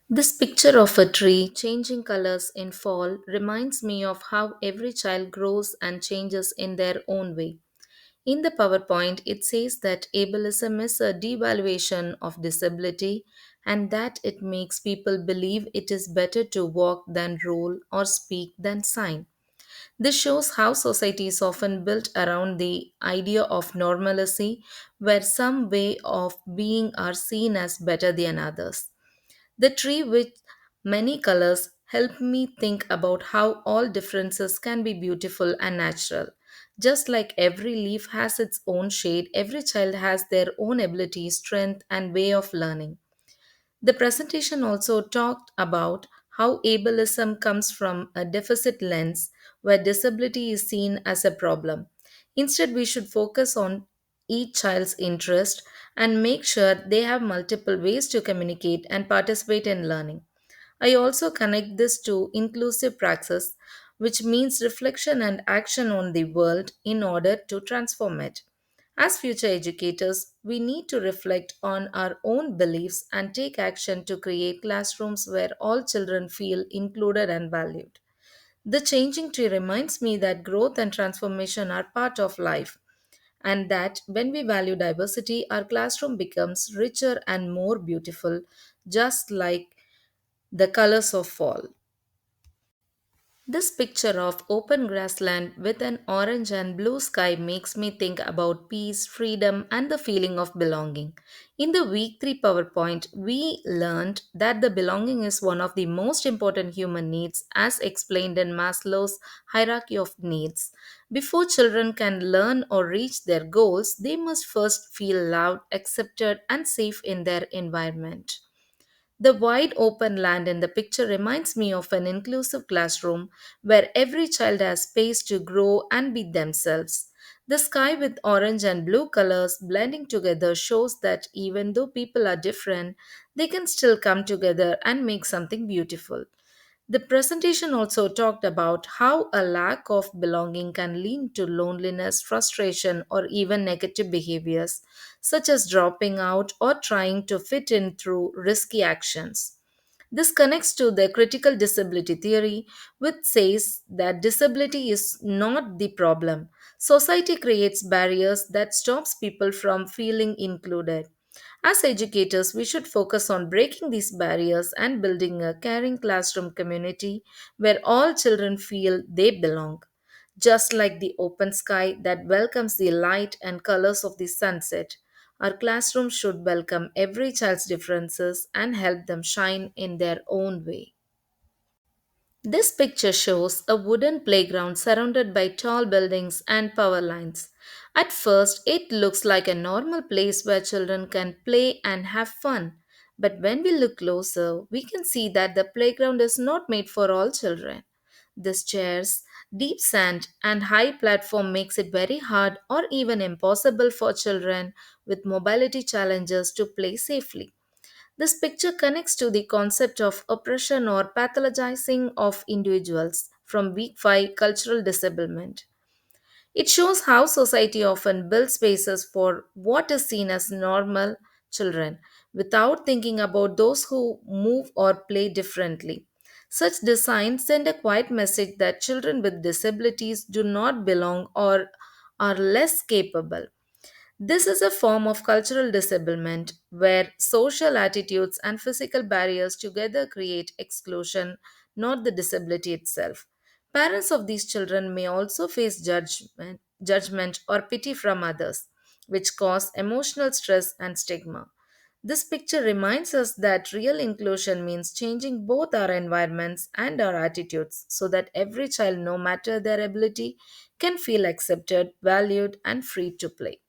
This picture of a tree changing colors in fall reminds me of how every child grows and changes in their own way. In the PowerPoint, it says that ableism is a devaluation of disability and that it makes people believe it is better to walk than roll or speak than sign. This shows how society is often built around the idea of normalcy, where some way of being are seen as better than others. The tree with many colors helped me think about how all differences can be beautiful and natural. Just like every leaf has its own shade, every child has their own ability, strength, and way of learning. The presentation also talked about how ableism comes from a deficit lens where disability is seen as a problem. Instead, we should focus on each child's interest and make sure they have multiple ways to communicate and participate in learning. I also connect this to inclusive praxis, which means reflection and action on the world in order to transform it. As future educators, we need to reflect on our own beliefs and take action to create classrooms where all children feel included and valued. The changing tree reminds me that growth and transformation are part of life, and that when we value diversity, our classroom becomes richer and more beautiful, just like the colors of fall. This picture of open grassland with an orange and blue sky makes me think about peace, freedom, and the feeling of belonging. In the week 3 PowerPoint, we learned that the belonging is one of the most important human needs as explained in Maslow's hierarchy of needs. Before children can learn or reach their goals, they must first feel loved, accepted, and safe in their environment. The wide open land in the picture reminds me of an inclusive classroom where every child has space to grow and be themselves. The sky with orange and blue colors blending together shows that even though people are different, they can still come together and make something beautiful. The presentation also talked about how a lack of belonging can lead to loneliness, frustration, or even negative behaviors, such as dropping out or trying to fit in through risky actions. This connects to the critical disability theory, which says that disability is not the problem. Society creates barriers that stops people from feeling included. As educators, we should focus on breaking these barriers and building a caring classroom community where all children feel they belong. Just like the open sky that welcomes the light and colors of the sunset, our classroom should welcome every child's differences and help them shine in their own way. This picture shows a wooden playground surrounded by tall buildings and power lines. At first, it looks like a normal place where children can play and have fun. But when we look closer, we can see that the playground is not made for all children. These chairs, deep sand, and high platform makes it very hard or even impossible for children with mobility challenges to play safely. This picture connects to the concept of oppression or pathologizing of individuals from week 5 cultural disablement. It shows how society often builds spaces for what is seen as normal children without thinking about those who move or play differently. Such designs send a quiet message that children with disabilities do not belong or are less capable. This is a form of cultural disablement where social attitudes and physical barriers together create exclusion, not the disability itself. Parents of these children may also face judgment or pity from others, which cause emotional stress and stigma. This picture reminds us that real inclusion means changing both our environments and our attitudes so that every child, no matter their ability, can feel accepted, valued, and free to play.